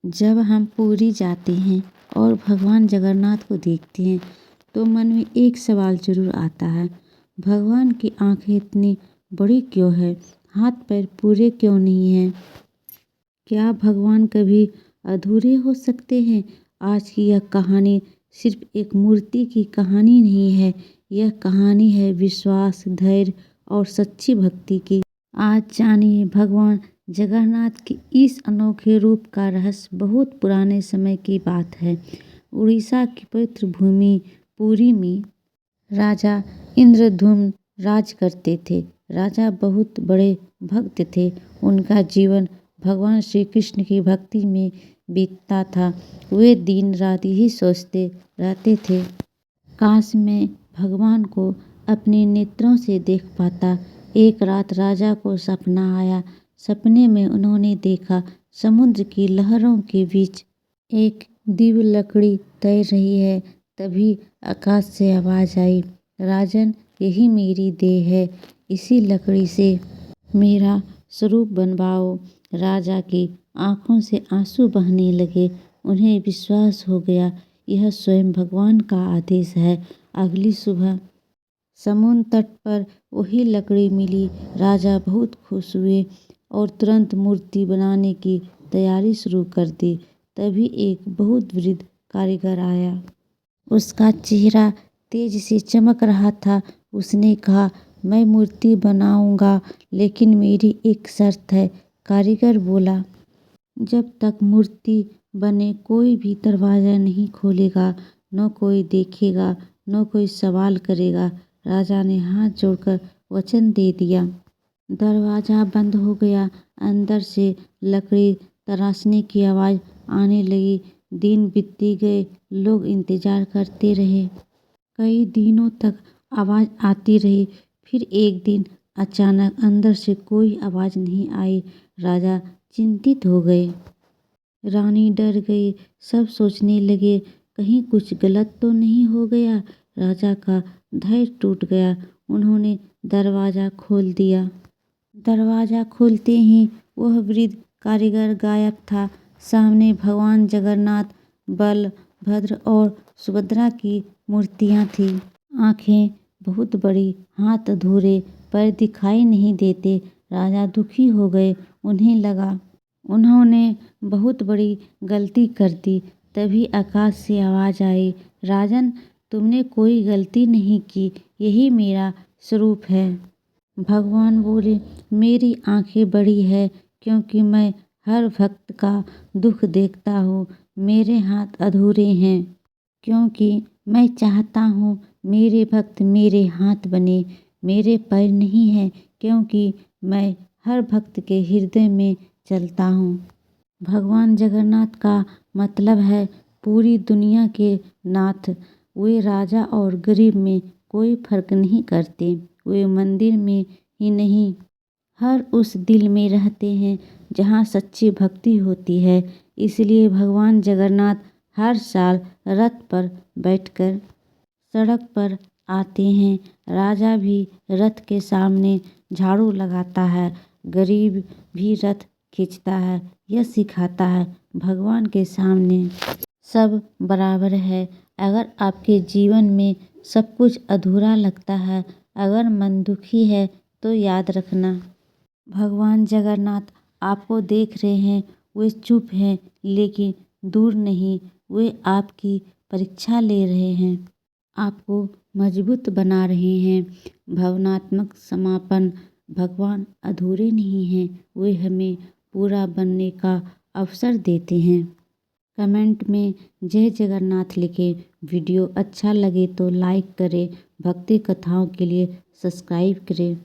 जब हम पुरी जाते हैं और भगवान जगन्नाथ को देखते हैं तो मन में एक सवाल ज़रूर आता है, भगवान की आंखें इतनी बड़ी क्यों है, हाथ पैर पूरे क्यों नहीं हैं? क्या भगवान कभी अधूरे हो सकते हैं? आज की यह कहानी सिर्फ एक मूर्ति की कहानी नहीं है, यह कहानी है विश्वास, धैर्य और सच्ची भक्ति की। आज जानिए भगवान जगन्नाथ के इस अनोखे रूप का रहस्य। बहुत पुराने समय की बात है। उड़ीसा की पवित्र भूमि पुरी में राजा इंद्रद्युम्न राज करते थे। राजा बहुत बड़े भक्त थे। उनका जीवन भगवान श्री कृष्ण की भक्ति में बीतता था। वे दिन रात यही सोचते रहते थे, काश मैं भगवान को अपने नेत्रों से देख पाता। एक रात राजा को सपना आया। सपने में उन्होंने देखा समुद्र की लहरों के बीच एक दिव्य लकड़ी तैर रही है। तभी आकाश से आवाज आई, राजन, यही मेरी देह है, इसी लकड़ी से मेरा स्वरूप बनवाओ। राजा की आंखों से आंसू बहने लगे। उन्हें विश्वास हो गया यह स्वयं भगवान का आदेश है। अगली सुबह समुद्र तट पर वही लकड़ी मिली। राजा बहुत खुश हुए और तुरंत मूर्ति बनाने की तैयारी शुरू कर दी। तभी एक बहुत वृद्ध कारीगर आया। उसका चेहरा तेज से चमक रहा था। उसने कहा, मैं मूर्ति बनाऊंगा, लेकिन मेरी एक शर्त है। कारीगर बोला, जब तक मूर्ति बने कोई भी दरवाज़ा नहीं खोलेगा, न कोई देखेगा, न कोई सवाल करेगा। राजा ने हाथ जोड़कर वचन दे दिया। दरवाज़ा बंद हो गया। अंदर से लकड़ी तराशने की आवाज़ आने लगी। दिन बीतते गए। लोग इंतजार करते रहे। कई दिनों तक आवाज़ आती रही। फिर एक दिन अचानक अंदर से कोई आवाज़ नहीं आई। राजा चिंतित हो गए। रानी डर गई। सब सोचने लगे, कहीं कुछ गलत तो नहीं हो गया। राजा का धैर्य टूट गया। उन्होंने दरवाज़ा खोल दिया। दरवाज़ा खोलते ही वह वृद्ध कारीगर गायब था। सामने भगवान जगन्नाथ, बलभद्र और सुभद्रा की मूर्तियाँ थीं। आंखें बहुत बड़ी, हाथ अधूरे, पैर दिखाई नहीं देते। राजा दुखी हो गए। उन्हें लगा उन्होंने बहुत बड़ी गलती कर दी। तभी आकाश से आवाज़ आई, राजन, तुमने कोई गलती नहीं की, यही मेरा स्वरूप है। भगवान बोले, मेरी आंखें बड़ी है क्योंकि मैं हर भक्त का दुख देखता हूँ। मेरे हाथ अधूरे हैं क्योंकि मैं चाहता हूँ मेरे भक्त मेरे हाथ बने। मेरे पैर नहीं हैं क्योंकि मैं हर भक्त के हृदय में चलता हूँ। भगवान जगन्नाथ का मतलब है पूरी दुनिया के नाथ। वे राजा और गरीब में कोई फर्क नहीं करते। वे मंदिर में ही नहीं, हर उस दिल में रहते हैं जहाँ सच्ची भक्ति होती है। इसलिए भगवान जगन्नाथ हर साल रथ पर बैठकर सड़क पर आते हैं। राजा भी रथ के सामने झाड़ू लगाता है, गरीब भी रथ खींचता है। यह सिखाता है भगवान के सामने सब बराबर है। अगर आपके जीवन में सब कुछ अधूरा लगता है, अगर मन दुखी है, तो याद रखना भगवान जगन्नाथ आपको देख रहे हैं। वे चुप हैं लेकिन दूर नहीं। वे आपकी परीक्षा ले रहे हैं, आपको मजबूत बना रहे हैं। भावनात्मक समापन, भगवान अधूरे नहीं हैं, वे हमें पूरा बनने का अवसर देते हैं। कमेंट में जय जगन्नाथ लिखें। वीडियो अच्छा लगे तो लाइक करें। भक्ति कथाओं के लिए सब्सक्राइब करें।